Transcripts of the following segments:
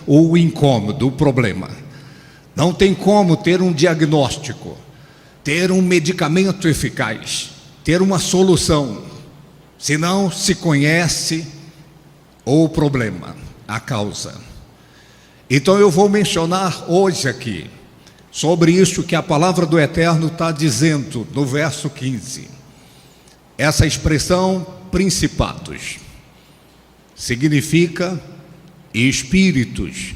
o incômodo, o problema. Não tem como ter um diagnóstico, ter um medicamento eficaz, ter uma solução, se não se conhece o problema, a causa. Então eu vou mencionar hoje aqui sobre isso que a palavra do Eterno está dizendo no verso 15. Essa expressão principados significa espíritos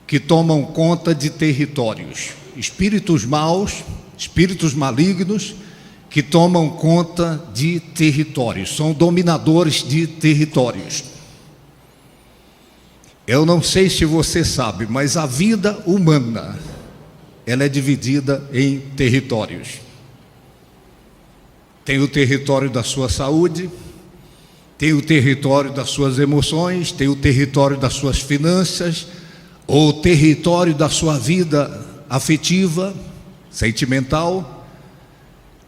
que tomam conta de territórios, espíritos maus, espíritos malignos que tomam conta de territórios, são dominadores de territórios. Eu não sei se você sabe, mas a vida humana, ela é dividida em territórios. Tem o território da sua saúde, tem o território das suas emoções, tem o território das suas finanças, o território da sua vida afetiva, sentimental,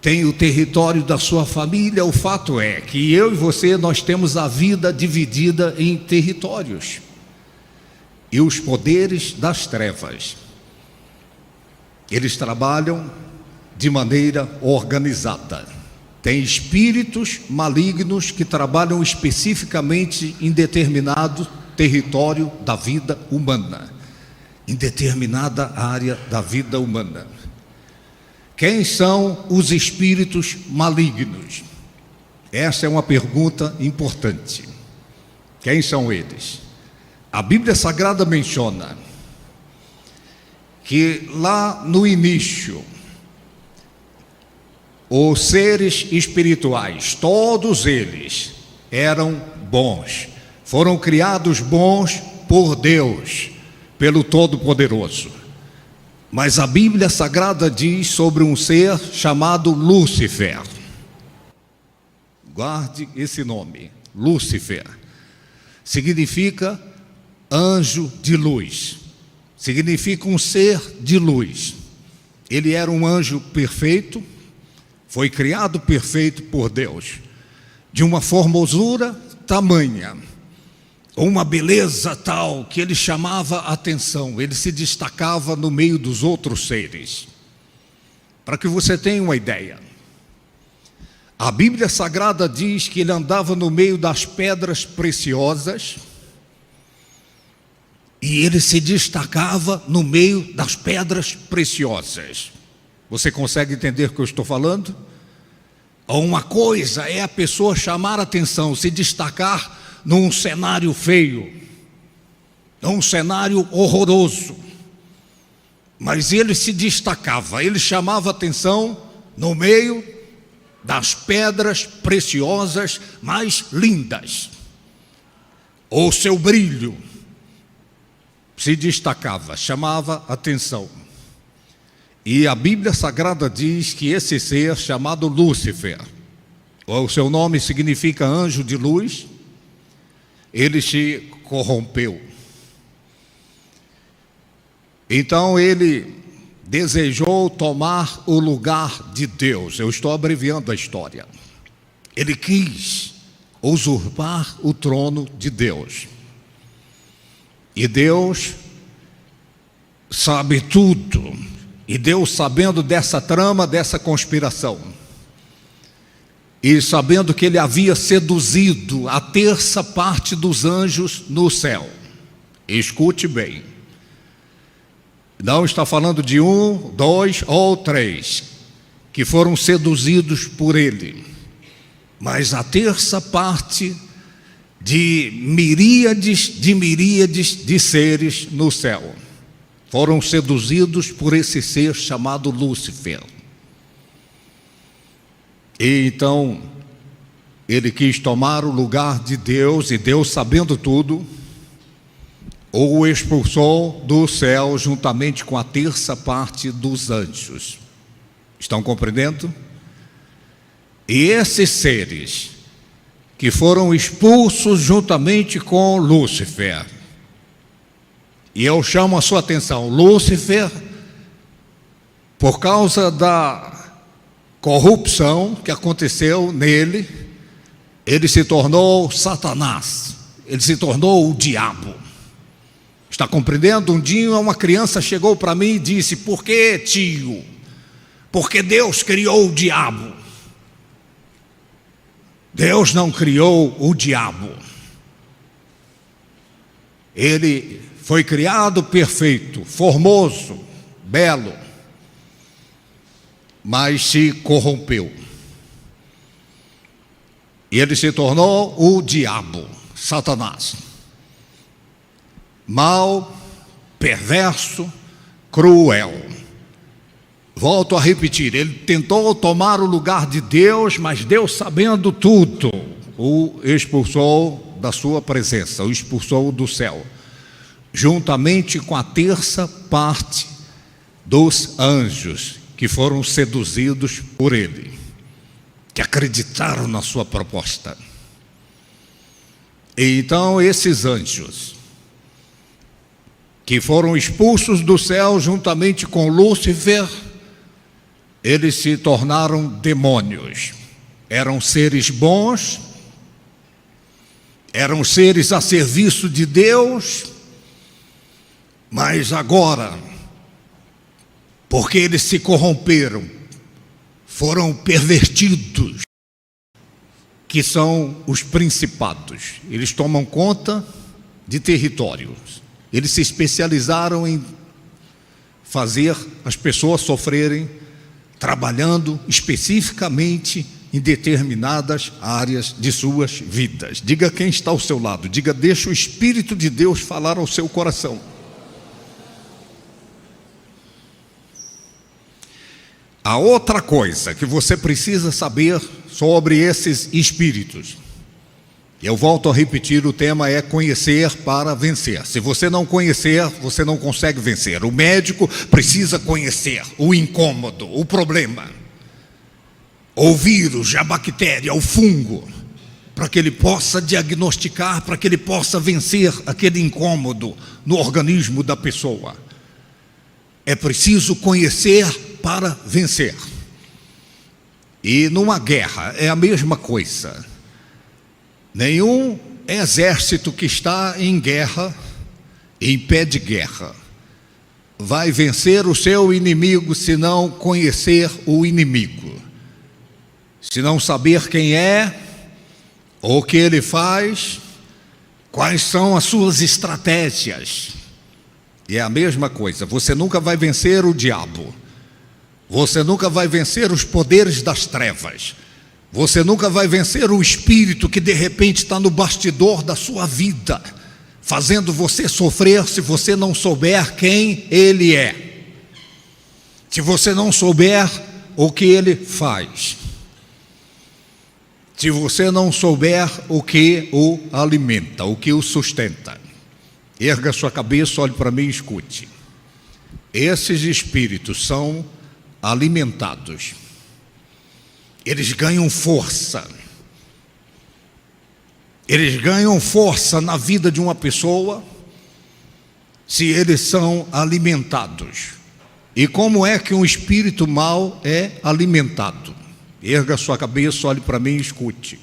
tem o território da sua família. O fato é que eu e você, nós temos a vida dividida em territórios. E os poderes das trevas, eles trabalham de maneira organizada. Tem espíritos malignos que trabalham especificamente em determinado território da vida humana, em determinada área da vida humana. Quem são os espíritos malignos? Essa é uma pergunta importante. Quem são eles? A Bíblia Sagrada menciona que lá no início, os seres espirituais, todos eles eram bons, foram criados bons por Deus, pelo Todo-Poderoso. Mas a Bíblia Sagrada diz sobre um ser chamado Lúcifer. Guarde esse nome, Lúcifer. Significa anjo de luz, significa um ser de luz. Ele era um anjo perfeito, foi criado perfeito por Deus, de uma formosura tamanha, uma beleza tal que ele chamava a atenção, ele se destacava no meio dos outros seres. Para que você tenha uma ideia, a Bíblia Sagrada diz que ele andava no meio das pedras preciosas, e ele se destacava no meio das pedras preciosas. Você consegue entender o que eu estou falando? Uma coisa é a pessoa chamar a atenção, se destacar num cenário feio, num cenário horroroso. Mas ele se destacava, ele chamava a atenção no meio das pedras preciosas mais lindas. O seu brilho se destacava, chamava atenção. E a Bíblia Sagrada diz que esse ser chamado Lúcifer, o seu nome significa anjo de luz, ele se corrompeu. Então ele desejou tomar o lugar de Deus. Eu estou abreviando a história. Ele quis usurpar o trono de Deus. E Deus sabe tudo. E Deus, sabendo dessa trama, dessa conspiração, e sabendo que ele havia seduzido a terça parte dos anjos no céu, escute bem, não está falando de 1, 2 ou 3 que foram seduzidos por ele, mas a terça parte de miríades de seres no céu foram seduzidos por esse ser chamado Lúcifer. E então ele quis tomar o lugar de Deus, e Deus, sabendo tudo, o expulsou do céu juntamente com a terça parte dos anjos. Estão compreendendo? E esses seres que foram expulsos juntamente com Lúcifer, e eu chamo a sua atenção, Lúcifer, por causa da corrupção que aconteceu nele, ele se tornou Satanás, ele se tornou o diabo. Está compreendendo? Um dia uma criança chegou para mim e disse: por que, tio? Porque Deus criou o diabo. Deus não criou o diabo. Ele foi criado perfeito, formoso, belo, mas se corrompeu. E ele se tornou o diabo, Satanás. Mau, perverso, cruel. Volto a repetir, ele tentou tomar o lugar de Deus, mas Deus, sabendo tudo, o expulsou da sua presença, o expulsou do céu, juntamente com a terça parte dos anjos que foram seduzidos por ele, que acreditaram na sua proposta. E então esses anjos que foram expulsos do céu juntamente com Lúcifer, eles se tornaram demônios. Eram seres bons, eram seres a serviço de Deus, mas agora, porque eles se corromperam, foram pervertidos, que são os principados. Eles tomam conta de territórios. Eles se especializaram em fazer as pessoas sofrerem, trabalhando especificamente em determinadas áreas de suas vidas. Diga quem está ao seu lado, diga: deixa o Espírito de Deus falar ao seu coração. A outra coisa que você precisa saber sobre esses espíritos, eu volto a repetir, o tema é conhecer para vencer. Se você não conhecer, você não consegue vencer. O médico precisa conhecer o incômodo, o problema, o vírus, a bactéria, o fungo, para que ele possa diagnosticar, para que ele possa vencer aquele incômodo no organismo da pessoa. É preciso conhecer para vencer. E numa guerra é a mesma coisa. Nenhum exército que está em guerra, em pé de guerra, vai vencer o seu inimigo se não conhecer o inimigo, se não saber quem é, o que ele faz, quais são as suas estratégias. E é a mesma coisa, você nunca vai vencer o diabo, você nunca vai vencer os poderes das trevas, você nunca vai vencer o espírito que de repente está no bastidor da sua vida, fazendo você sofrer, se você não souber quem ele é, se você não souber o que ele faz, se você não souber o que o alimenta, o que o sustenta. Erga sua cabeça, olhe para mim e escute. Esses espíritos são alimentados. Eles ganham força. Eles ganham força na vida de uma pessoa se eles são alimentados. E como é que um espírito mau é alimentado? Erga sua cabeça, olhe para mim e escute.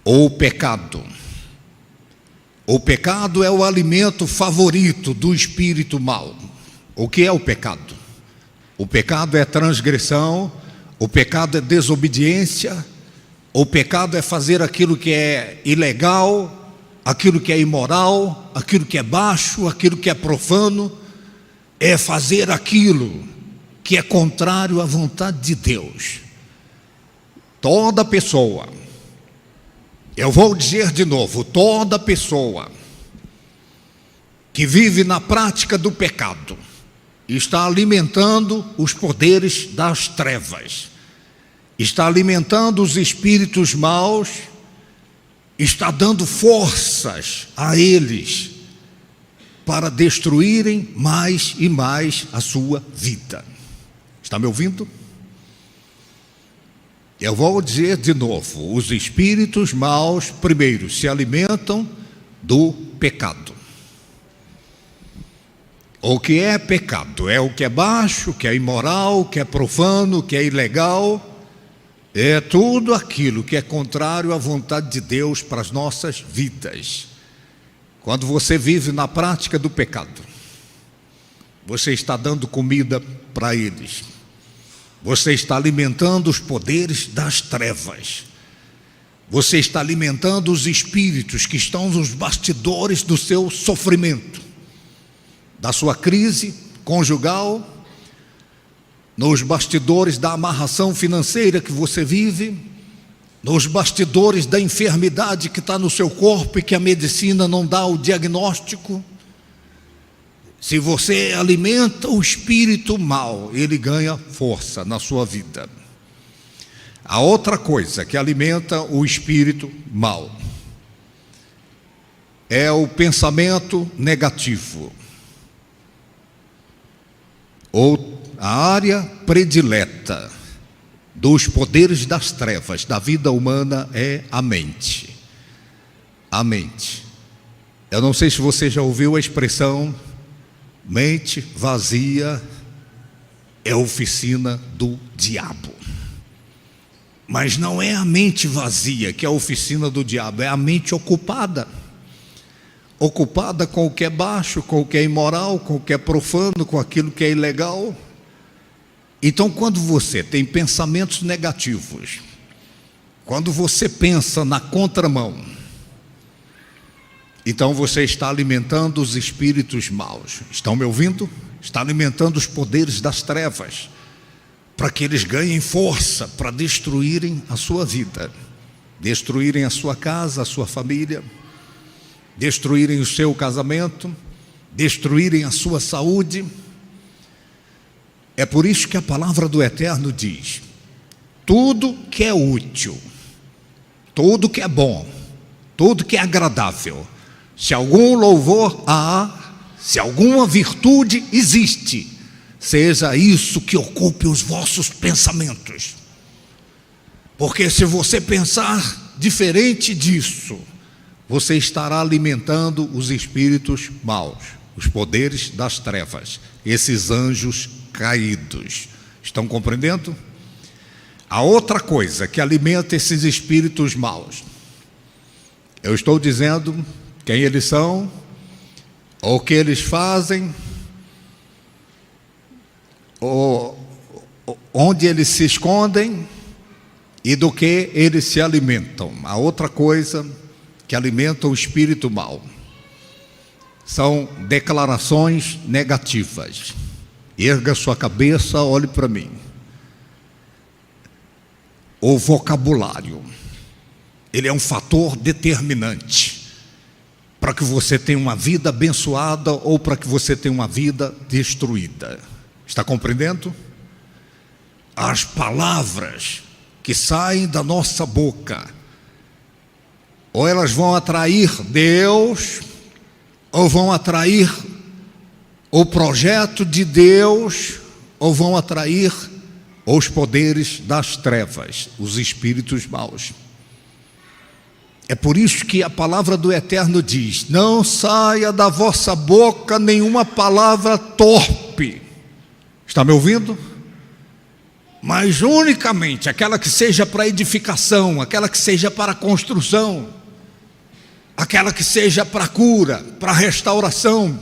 O pecado. O pecado é o alimento favorito do espírito mau. O que é o pecado? O pecado é transgressão, o pecado é desobediência, o pecado é fazer aquilo que é ilegal, aquilo que é imoral, aquilo que é baixo, aquilo que é profano, é fazer aquilo que é contrário à vontade de Deus. Toda pessoa, eu vou dizer de novo, toda pessoa que vive na prática do pecado está alimentando os poderes das trevas, está alimentando os espíritos maus, está dando forças a eles para destruírem mais e mais a sua vida. Está me ouvindo? Eu vou dizer de novo, os espíritos maus, primeiro, se alimentam do pecado. O que é pecado? É o que é baixo, o que é imoral, o que é profano, o que é ilegal. É tudo aquilo que é contrário à vontade de Deus para as nossas vidas. Quando você vive na prática do pecado, você está dando comida para eles. Você está alimentando os poderes das trevas. Você está alimentando os espíritos que estão nos bastidores do seu sofrimento, da sua crise conjugal, nos bastidores da amarração financeira que você vive, nos bastidores da enfermidade que está no seu corpo e que a medicina não dá o diagnóstico. Se você alimenta o espírito mal, ele ganha força na sua vida. A outra coisa que alimenta o espírito mal é o pensamento negativo, ou a área predileta dos poderes das trevas da vida humana é a mente. A mente. Eu não sei se você já ouviu a expressão mente vazia é oficina do diabo. Mas não é a mente vazia que é a oficina do diabo, é a mente ocupada. Ocupada com o que é baixo, com o que é imoral, com o que é profano, com aquilo que é ilegal. Então, quando você tem pensamentos negativos, quando você pensa na contramão, então você está alimentando os espíritos maus. Estão me ouvindo? Está alimentando os poderes das trevas, para que eles ganhem força para destruírem a sua vida, destruírem a sua casa, a sua família, destruírem o seu casamento, destruírem a sua saúde. É por isso que a palavra do Eterno diz: tudo que é útil, tudo que é bom, tudo que é agradável, se algum louvor há, se alguma virtude existe, seja isso que ocupe os vossos pensamentos. Porque se você pensar diferente disso, você estará alimentando os espíritos maus, os poderes das trevas, esses anjos caídos. Estão compreendendo? A outra coisa que alimenta esses espíritos maus, eu estou dizendo quem eles são, ou o que eles fazem, ou onde eles se escondem e do que eles se alimentam. A outra coisa que alimenta o espírito mau são declarações negativas. Erga sua cabeça, olhe para mim. O vocabulário, ele é um fator determinante para que você tenha uma vida abençoada ou para que você tenha uma vida destruída. Está compreendendo? As palavras que saem da nossa boca, ou elas vão atrair Deus, ou vão atrair o projeto de Deus, ou vão atrair os poderes das trevas, os espíritos maus. É por isso que a palavra do Eterno diz: não saia da vossa boca nenhuma palavra torpe. Está me ouvindo? Mas unicamente aquela que seja para edificação, aquela que seja para construção, aquela que seja para cura, para restauração.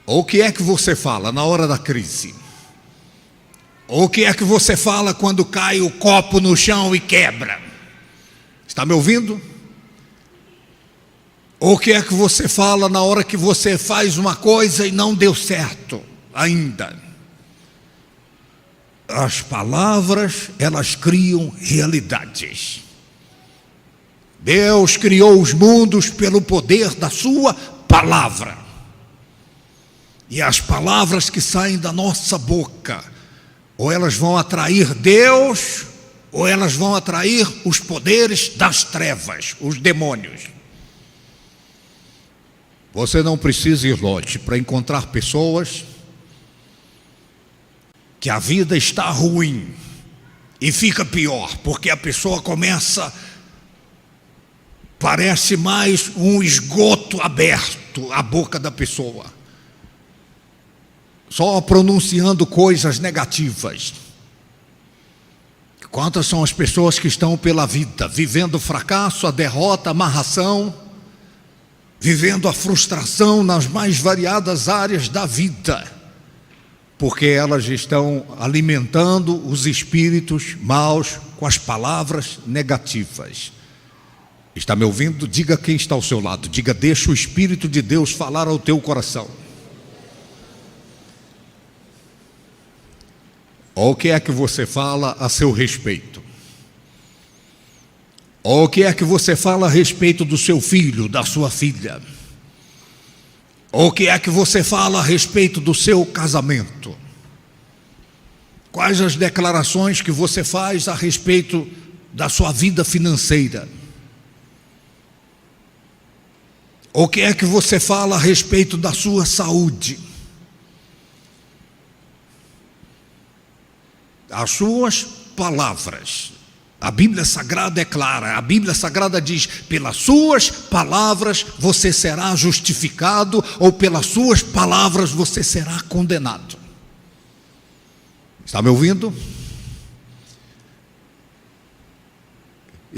Ou o que é que você fala na hora da crise? Ou o que é que você fala quando cai o copo no chão e quebra? Está me ouvindo? Ou o que é que você fala na hora que você faz uma coisa e não deu certo ainda? As palavras, elas criam realidades. Deus criou os mundos pelo poder da sua palavra. E as palavras que saem da nossa boca, ou elas vão atrair Deus, ou elas vão atrair os poderes das trevas, os demônios. Você não precisa ir longe para encontrar pessoas que a vida está ruim e fica pior, porque a pessoa começa, parece mais um esgoto aberto, a boca da pessoa, só pronunciando coisas negativas. Quantas são as pessoas que estão pela vida, vivendo o fracasso, a derrota, a amarração, vivendo a frustração nas mais variadas áreas da vida, porque elas estão alimentando os espíritos maus com as palavras negativas. Está me ouvindo? Diga quem está ao seu lado. Diga: deixa o Espírito de Deus falar ao teu coração. O que é que você fala a seu respeito? O que é que você fala a respeito do seu filho, da sua filha? O que é que você fala a respeito do seu casamento? Quais as declarações que você faz a respeito da sua vida financeira? O que é que você fala a respeito da sua saúde? As suas palavras. A Bíblia Sagrada é clara. A Bíblia Sagrada diz: pelas suas palavras você será justificado, ou pelas suas palavras você será condenado. Está me ouvindo?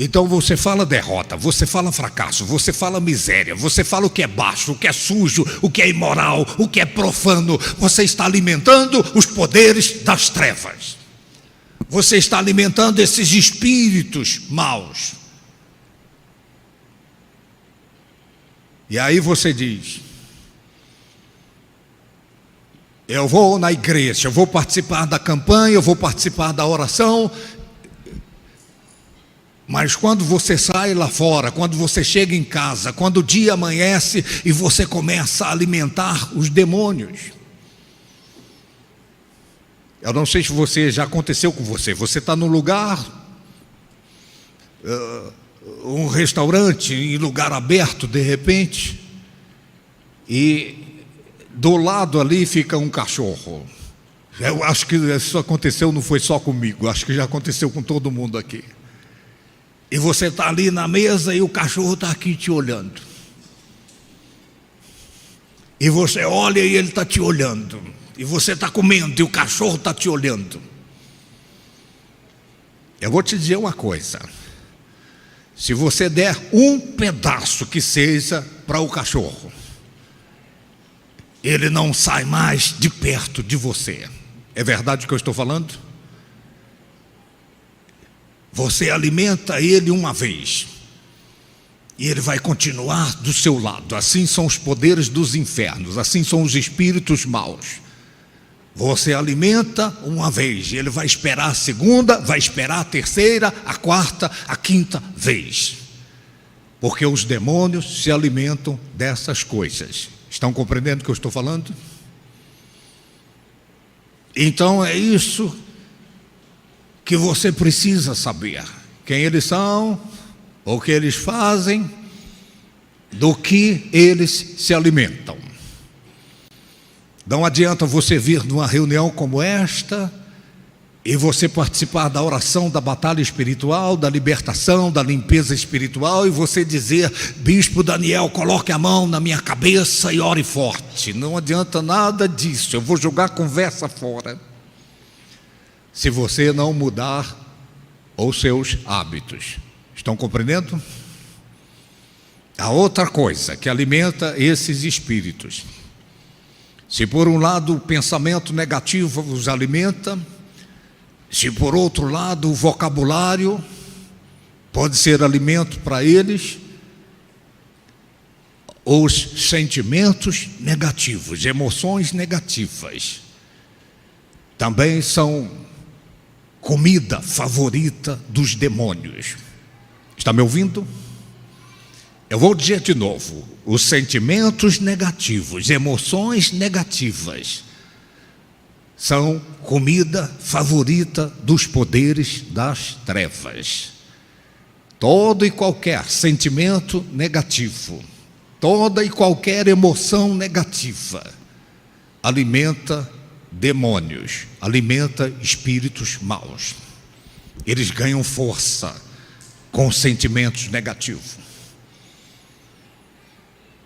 Então você fala derrota, você fala fracasso, você fala miséria, você fala o que é baixo, o que é sujo, o que é imoral, o que é profano. Você está alimentando os poderes das trevas. Você está alimentando esses espíritos maus. E aí você diz: eu vou na igreja, eu vou participar da campanha, eu vou participar da oração. Mas quando você sai lá fora, quando você chega em casa, quando o dia amanhece e você começa a alimentar os demônios. Eu não sei se já aconteceu com você. Você está num lugar, um restaurante, em lugar aberto, de repente, e do lado ali fica um cachorro. Eu acho que isso aconteceu, não foi só comigo, acho que já aconteceu com todo mundo aqui. E você está ali na mesa e o cachorro está aqui te olhando. E você olha e ele está te olhando. E você está comendo e o cachorro está te olhando. Eu vou te dizer uma coisa: se você der um pedaço que seja para o cachorro, ele não sai mais de perto de você. É verdade o que eu estou falando? Você alimenta ele uma vez e ele vai continuar do seu lado. Assim são os poderes dos infernos, assim são os espíritos maus. Você alimenta uma vez e ele vai esperar a segunda, vai esperar a terceira, a quarta, a quinta vez. Porque os demônios se alimentam dessas coisas. Estão compreendendo o que eu estou falando? Então é isso que você precisa saber: quem eles são, o que eles fazem, do que eles se alimentam. Não adianta você vir numa reunião como esta e você participar da oração da batalha espiritual, da libertação, da limpeza espiritual, e você dizer: Bispo Daniel, coloque a mão na minha cabeça e ore forte. Não adianta nada disso. Eu vou jogar a conversa fora se você não mudar os seus hábitos. Estão compreendendo? A outra coisa que alimenta esses espíritos: se por um lado o pensamento negativo os alimenta, se por outro lado o vocabulário pode ser alimento para eles, os sentimentos negativos, emoções negativas, também são comida favorita dos demônios. Está me ouvindo? Eu vou dizer de novo: os sentimentos negativos, emoções negativas, são comida favorita dos poderes das trevas. Todo e qualquer sentimento negativo, toda e qualquer emoção negativa alimenta demônios, alimenta espíritos maus. Eles ganham força com sentimentos negativos.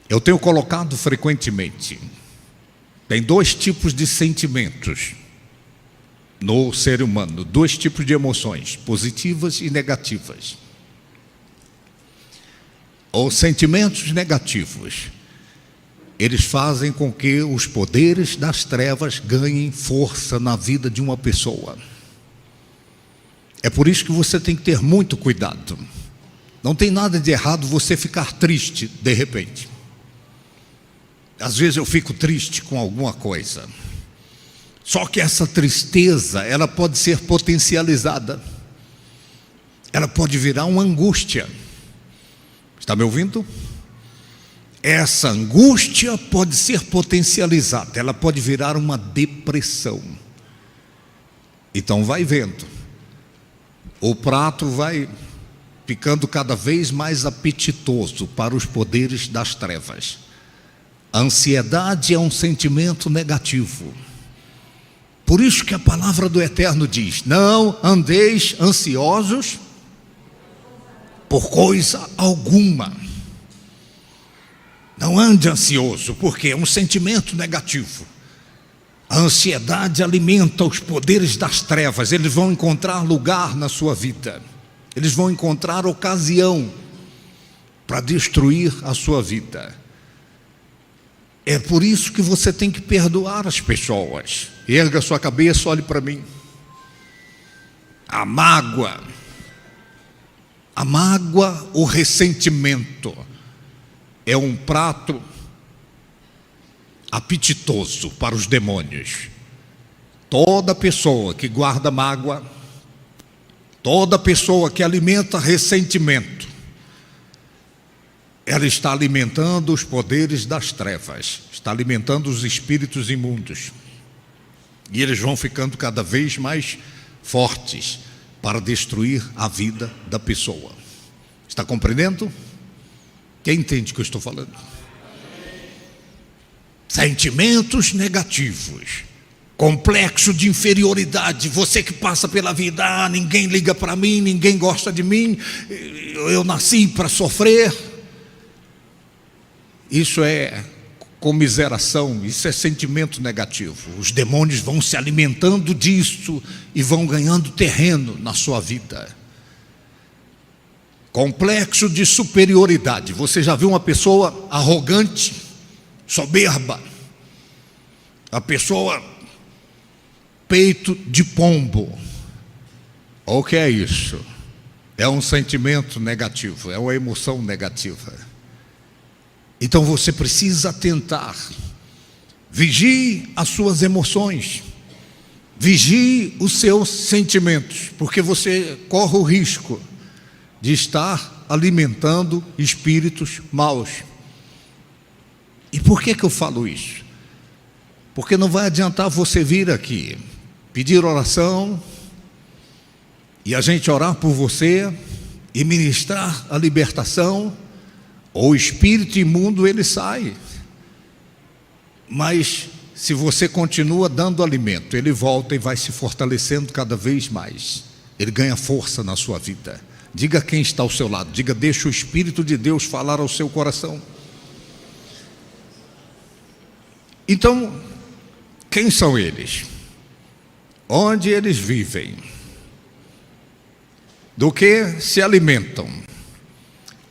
Eu tenho colocado frequentemente: tem dois tipos de sentimentos no ser humano, dois tipos de emoções, positivas e negativas. Os sentimentos negativos, eles fazem com que os poderes das trevas ganhem força na vida de uma pessoa. É por isso que você tem que ter muito cuidado. Não tem nada de errado você ficar triste de repente. Às vezes eu fico triste com alguma coisa. Só que essa tristeza, ela pode ser potencializada. Ela pode virar uma angústia. Está me ouvindo? Essa angústia pode ser potencializada. Ela pode virar uma depressão. Então vai vendo. O prato vai ficando cada vez mais apetitoso para os poderes das trevas. A ansiedade é um sentimento negativo. Por isso que a palavra do Eterno diz: não andeis ansiosos por coisa alguma. Não ande ansioso, porque é um sentimento negativo. A ansiedade alimenta os poderes das trevas. Eles vão encontrar lugar na sua vida. Eles vão encontrar ocasião para destruir a sua vida. É por isso que você tem que perdoar as pessoas. Erga sua cabeça, olhe para mim. A mágoa, o ressentimento é um prato apetitoso para os demônios. Toda pessoa que guarda mágoa, toda pessoa que alimenta ressentimento, ela está alimentando os poderes das trevas, está alimentando os espíritos imundos. E eles vão ficando cada vez mais fortes para destruir a vida da pessoa. Está compreendendo? Quem entende o que eu estou falando? Sentimentos negativos, complexo de inferioridade. Você que passa pela vida: ninguém liga para mim, ninguém gosta de mim, eu nasci para sofrer. Isso é comiseração, isso é sentimento negativo. Os demônios vão se alimentando disso e vão ganhando terreno na sua vida. Complexo de superioridade. Você já viu uma pessoa arrogante, soberba? A pessoa peito de pombo. O que é isso? É um sentimento negativo, é uma emoção negativa. Então você precisa atentar. Vigie as suas emoções, vigie os seus sentimentos, porque você corre o risco de estar alimentando espíritos maus. E por que eu falo isso? Porque não vai adiantar você vir aqui pedir oração e a gente orar por você e ministrar a libertação. O espírito imundo, ele sai. Mas se você continua dando alimento, ele volta e vai se fortalecendo cada vez mais. Ele ganha força na sua vida. Diga quem está ao seu lado. Diga: deixa o Espírito de Deus falar ao seu coração. Então, quem são eles? Onde eles vivem? Do que se alimentam?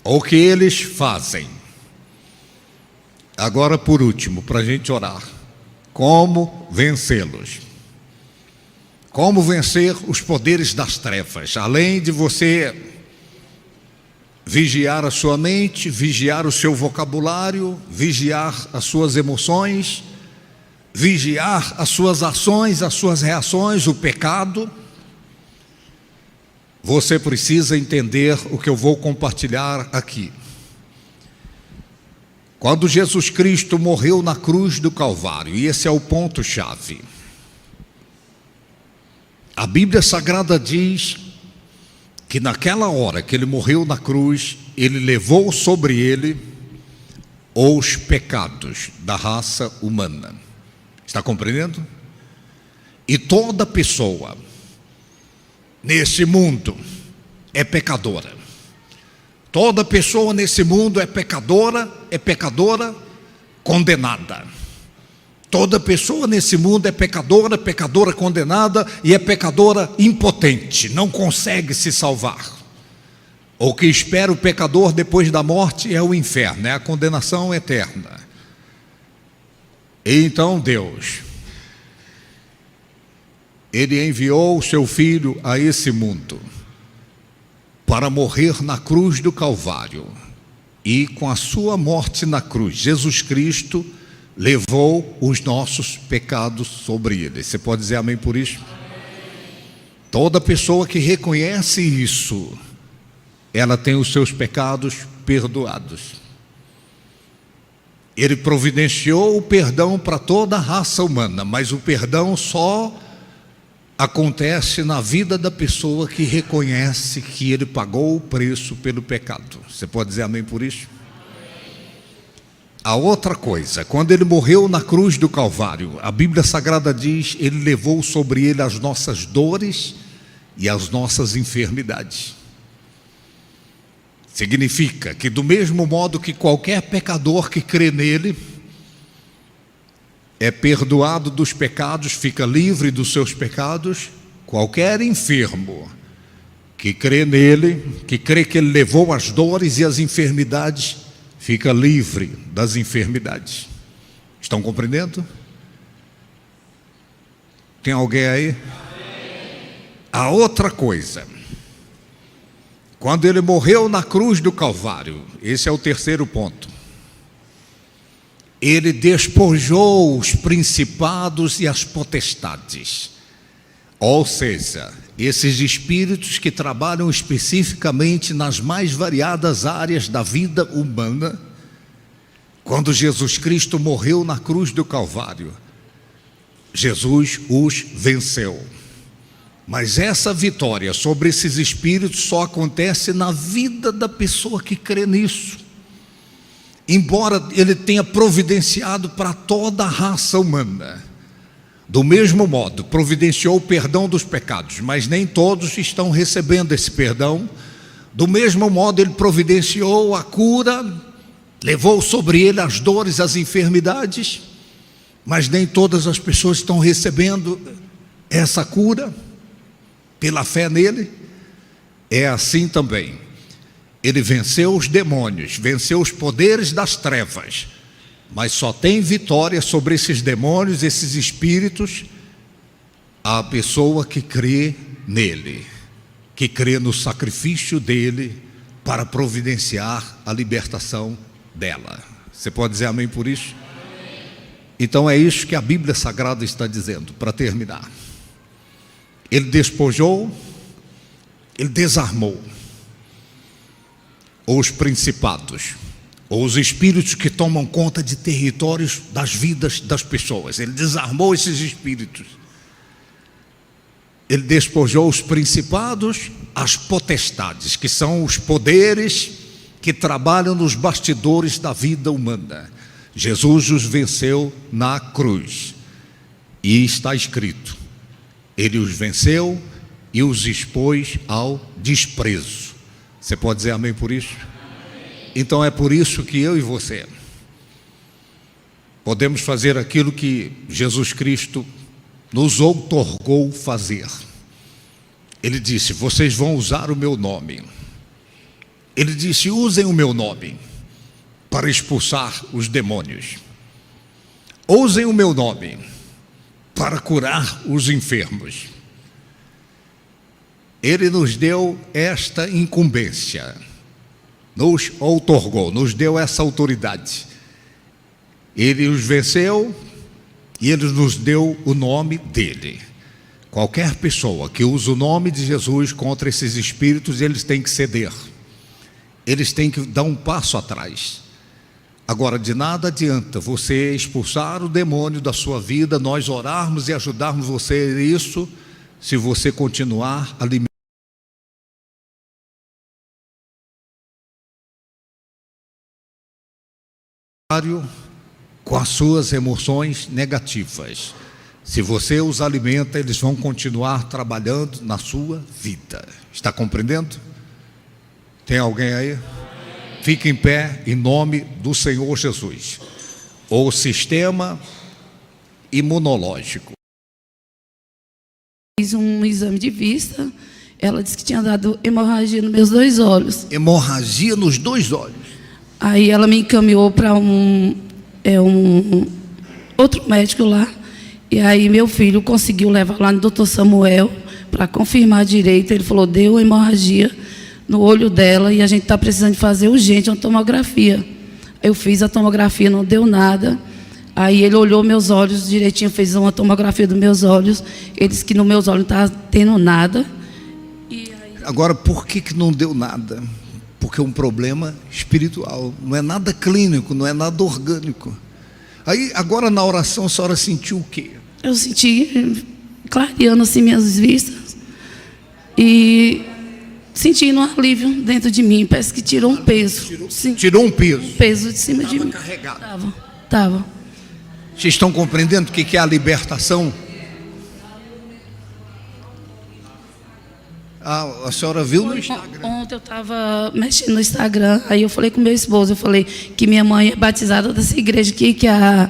O que eles fazem? Agora, por último, para a gente orar: como vencê-los? Como vencer os poderes das trevas? Além de você vigiar a sua mente, vigiar o seu vocabulário, vigiar as suas emoções, vigiar as suas ações, as suas reações, o pecado, você precisa entender o que eu vou compartilhar aqui. Quando Jesus Cristo morreu na cruz do Calvário, e esse é o ponto-chave, a Bíblia Sagrada diz que naquela hora que ele morreu na cruz, ele levou sobre ele os pecados da raça humana. Está compreendendo? E toda pessoa nesse mundo é pecadora. Toda pessoa nesse mundo é pecadora condenada. Toda pessoa nesse mundo é pecadora condenada, e é pecadora impotente, não consegue se salvar. O que espera o pecador depois da morte é o inferno, é a condenação eterna. E então Deus, Ele enviou o seu Filho a esse mundo para morrer na cruz do Calvário. E com a sua morte na cruz, Jesus Cristo levou os nossos pecados sobre Ele. Você pode dizer amém por isso? Toda pessoa que reconhece isso, ela tem os seus pecados perdoados. Ele providenciou o perdão para toda a raça humana, mas o perdão só acontece na vida da pessoa que reconhece que ele pagou o preço pelo pecado. Você pode dizer amém por isso? A outra coisa, quando ele morreu na cruz do Calvário, a Bíblia Sagrada diz, ele levou sobre ele as nossas dores e as nossas enfermidades. Significa que do mesmo modo que qualquer pecador que crê nele é perdoado dos pecados, fica livre dos seus pecados, qualquer enfermo que crê nele, que crê que ele levou as dores e as enfermidades, fica livre das enfermidades. Estão compreendendo? Tem alguém aí? A outra coisa, quando ele morreu na cruz do Calvário, esse é o terceiro ponto, ele despojou os principados e as potestades, ou seja, esses espíritos que trabalham especificamente nas mais variadas áreas da vida humana. Quando Jesus Cristo morreu na cruz do Calvário, Jesus os venceu. Mas essa vitória sobre esses espíritos só acontece na vida da pessoa que crê nisso. Embora ele tenha providenciado para toda a raça humana, do mesmo modo, providenciou o perdão dos pecados, mas nem todos estão recebendo esse perdão. Do mesmo modo, ele providenciou a cura, levou sobre ele as dores, as enfermidades, mas nem todas as pessoas estão recebendo essa cura pela fé nele. É assim também. Ele venceu os demônios, venceu os poderes das trevas, mas só tem vitória sobre esses demônios, esses espíritos, a pessoa que crê nele, que crê no sacrifício dele para providenciar a libertação dela. Você pode dizer amém por isso? Então é isso que a Bíblia Sagrada está dizendo, para terminar. Ele despojou, ele desarmou os principados, ou os espíritos que tomam conta de territórios das vidas das pessoas. Ele desarmou esses espíritos. Ele despojou os principados, as potestades, que são os poderes que trabalham nos bastidores da vida humana. Jesus os venceu na cruz. E está escrito, ele os venceu e os expôs ao desprezo. Você pode dizer amém por isso? Então é por isso que eu e você podemos fazer aquilo que Jesus Cristo nos outorgou fazer. Ele disse, vocês vão usar o meu nome. Ele disse, usem o meu nome para expulsar os demônios. Usem o meu nome para curar os enfermos. Ele nos deu esta incumbência, nos outorgou, nos deu essa autoridade. Ele os venceu e ele nos deu o nome dele. Qualquer pessoa que usa o nome de Jesus contra esses espíritos, eles têm que ceder, eles têm que dar um passo atrás. Agora, de nada adianta você expulsar o demônio da sua vida, nós orarmos e ajudarmos você nisso, se você continuar alimentando com as suas emoções negativas. Se você os alimenta, eles vão continuar trabalhando na sua vida. Está compreendendo? Tem alguém aí? Fique em pé em nome do Senhor Jesus. O sistema imunológico. Fiz um exame de vista, Ela disse que tinha dado hemorragia nos meus 2 olhos. Hemorragia nos 2 olhos. Aí ela me encaminhou para um outro médico lá. E aí meu filho conseguiu levar lá no doutor Samuel para confirmar direito. Ele falou, deu hemorragia no olho dela e a gente está precisando de fazer urgente uma tomografia. Eu fiz a tomografia, não deu nada. Aí ele olhou meus olhos direitinho, fez uma tomografia dos meus olhos. Ele disse que nos meus olhos não estava tendo nada. E aí... Agora, por que não deu nada? Porque é um problema espiritual, não é nada clínico, não é nada orgânico. Aí, agora na oração, a senhora sentiu o quê? Eu senti clareando assim minhas vistas e sentindo um alívio dentro de mim. Parece que tirou um peso. Tirou um peso? Um peso de cima de mim. Carregado. Estava. Vocês estão compreendendo o que é a libertação? A senhora viu no Instagram? Ontem eu estava mexendo no Instagram, aí eu falei com meu esposo, eu falei que minha mãe é batizada dessa igreja aqui, que a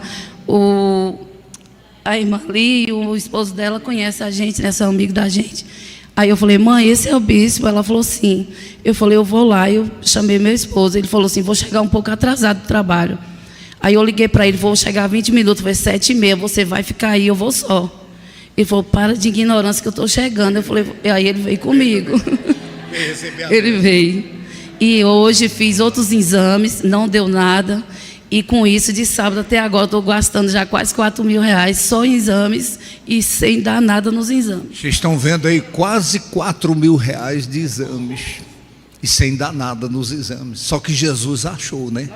irmã Li e o esposo dela conhece a gente, né, são amigos da gente. Aí eu falei, mãe, esse é o bispo? Ela falou, sim. Eu falei, eu vou lá. Eu chamei meu esposo, ele falou assim, vou chegar um pouco atrasado do trabalho. Aí eu liguei para ele, vou chegar 20 minutos, foi 7h30, você vai ficar aí, eu vou só. Ele falou, para de ignorância que eu estou chegando. Eu falei, aí ele veio comigo. Ele veio. E hoje fiz outros exames, não deu nada. E com isso, de sábado até agora, estou gastando já quase R$4.000 só em exames e sem dar nada nos exames. Vocês estão vendo aí quase R$4.000 de exames e sem dar nada nos exames. Só que Jesus achou, né?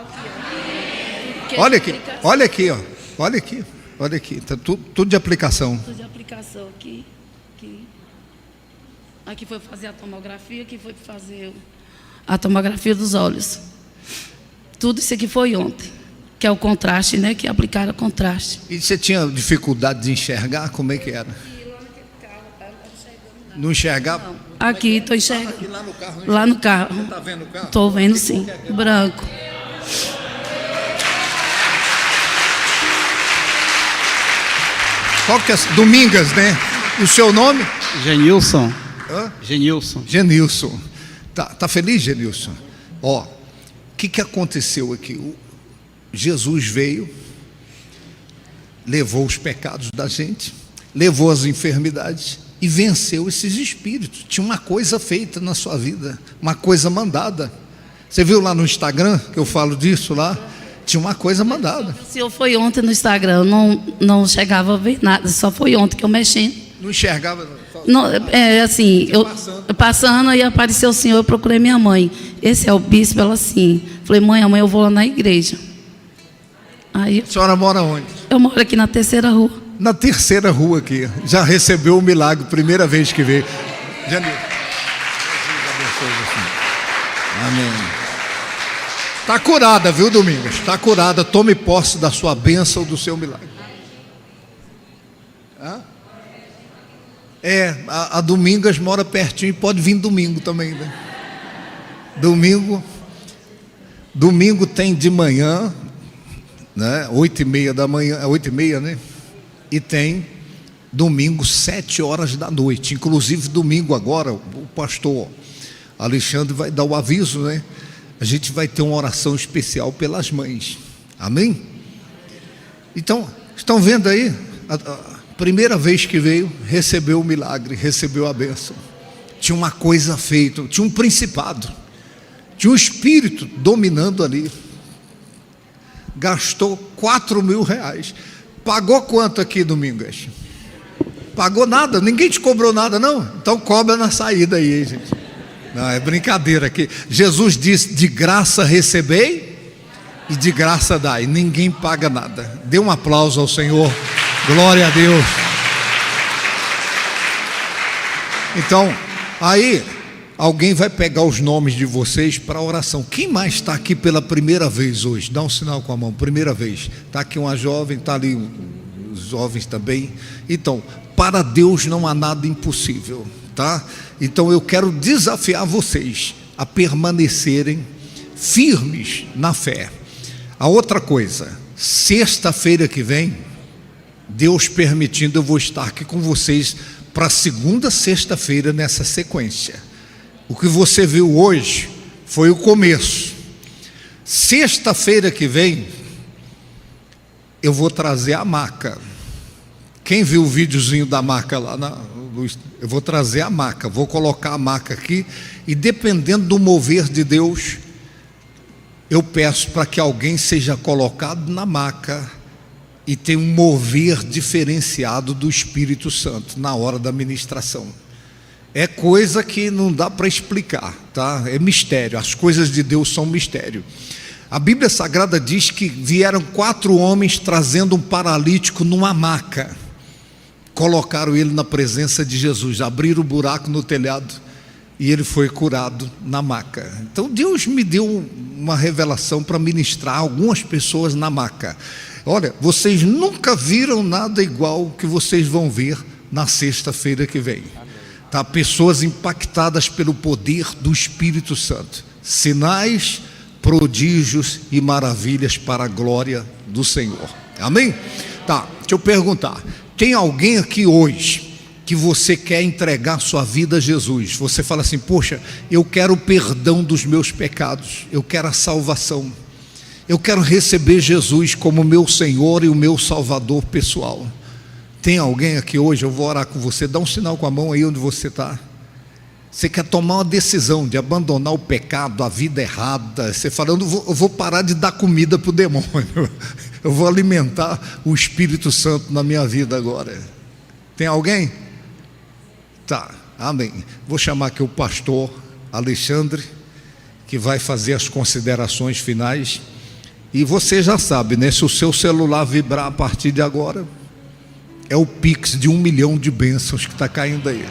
Olha aqui, olha aqui, ó. Olha aqui, olha aqui. Tá tudo de aplicação. Tudo de aplicação aqui. Aqui foi fazer a tomografia, aqui foi fazer a tomografia dos olhos. Tudo isso aqui foi ontem. Que é o contraste, né? Que aplicaram o contraste. E você tinha dificuldade de enxergar? Como é que era? Não enxergava? Não. Aqui, estou enxergando. Aqui, lá no carro? Lá no carro. Você está vendo o carro? Estou vendo, sim. Branco. Qual que é? Domingas, né? E o seu nome? Genilson. Hã? Genilson. Genilson. Tá feliz, Genilson? Ó, o que aconteceu aqui? Jesus veio, levou os pecados da gente, levou as enfermidades e venceu esses espíritos. Tinha uma coisa feita na sua vida, uma coisa mandada. Você viu lá no Instagram que eu falo disso lá? Tinha uma coisa mandada. O senhor foi ontem no Instagram, não chegava a ver nada, só foi ontem que eu mexi. Não enxergava? Não, é assim, eu passando aí apareceu o senhor, eu procurei minha mãe. Esse é o bispo, ela assim. Falei, mãe, amanhã eu vou lá na igreja. Aí, A senhora mora onde? eu moro aqui na 3ª rua. Na 3ª rua aqui. Já recebeu o milagre, primeira vez que veio. Janil. Amém. Está curada, viu, Domingos? Está curada. Tome posse da sua bênção, do seu milagre. Hã? A Domingas mora pertinho e pode vir domingo também, né? Domingo tem de manhã, né? 8h30 da manhã, 8h30, né? E tem domingo 7h da noite. Inclusive domingo agora, o pastor Alexandre vai dar o aviso, né? A gente vai ter uma oração especial pelas mães. Amém? Então, estão vendo aí? A primeira vez que veio, recebeu o milagre, recebeu a bênção. Tinha uma coisa feita, tinha um principado, tinha um espírito dominando ali. Gastou R$4.000. Pagou quanto aqui, Domingas? Pagou nada? Ninguém te cobrou nada, não? Então cobra na saída aí, hein, gente? Não, é brincadeira aqui. Jesus disse, de graça recebei e de graça dai. Ninguém paga nada. Dê um aplauso ao Senhor. Glória a Deus. Então, aí alguém vai pegar os nomes de vocês para a oração. Quem mais está aqui pela primeira vez hoje? Dá um sinal com a mão, primeira vez. Está aqui uma jovem, está ali os jovens também. Então, para Deus não há nada impossível, tá? Então eu quero desafiar vocês a permanecerem firmes na fé. A outra coisa, sexta-feira que vem, Deus permitindo, eu vou estar aqui com vocês para segunda sexta-feira nessa sequência. O que você viu hoje foi o começo. Sexta-feira que vem eu vou trazer a maca. Quem viu o videozinho da maca lá eu vou trazer a maca, vou colocar a maca aqui, e dependendo do mover de Deus, eu peço para que alguém seja colocado na maca e tenha um mover diferenciado do Espírito Santo na hora da ministração. É coisa que não dá para explicar, tá? É mistério, as coisas de Deus são mistério. A Bíblia Sagrada diz que vieram 4 homens trazendo um paralítico numa maca. Colocaram ele na presença de Jesus, abriram o buraco no telhado e ele foi curado na maca. Então Deus me deu uma revelação para ministrar algumas pessoas na maca. Olha, vocês nunca viram nada igual que vocês vão ver na sexta-feira que vem. Tá? Pessoas impactadas pelo poder do Espírito Santo. Sinais, prodígios e maravilhas para a glória do Senhor. Amém? Tá, deixa eu perguntar. Tem alguém aqui hoje que você quer entregar sua vida a Jesus? Você fala assim: poxa, eu quero o perdão dos meus pecados, eu quero a salvação, eu quero receber Jesus como meu Senhor e o meu Salvador pessoal. Tem alguém aqui hoje? Eu vou orar com você. Dá um sinal com a mão aí onde você está. Você quer tomar uma decisão de abandonar o pecado, a vida errada. Você fala: eu vou parar de dar comida para o demônio, eu vou alimentar o Espírito Santo na minha vida agora. Tem alguém? Tá, amém. Vou chamar aqui o pastor Alexandre, que vai fazer as considerações finais. E você já sabe, né? Se o seu celular vibrar a partir de agora, é o Pix de 1 milhão de bênçãos que está caindo aí.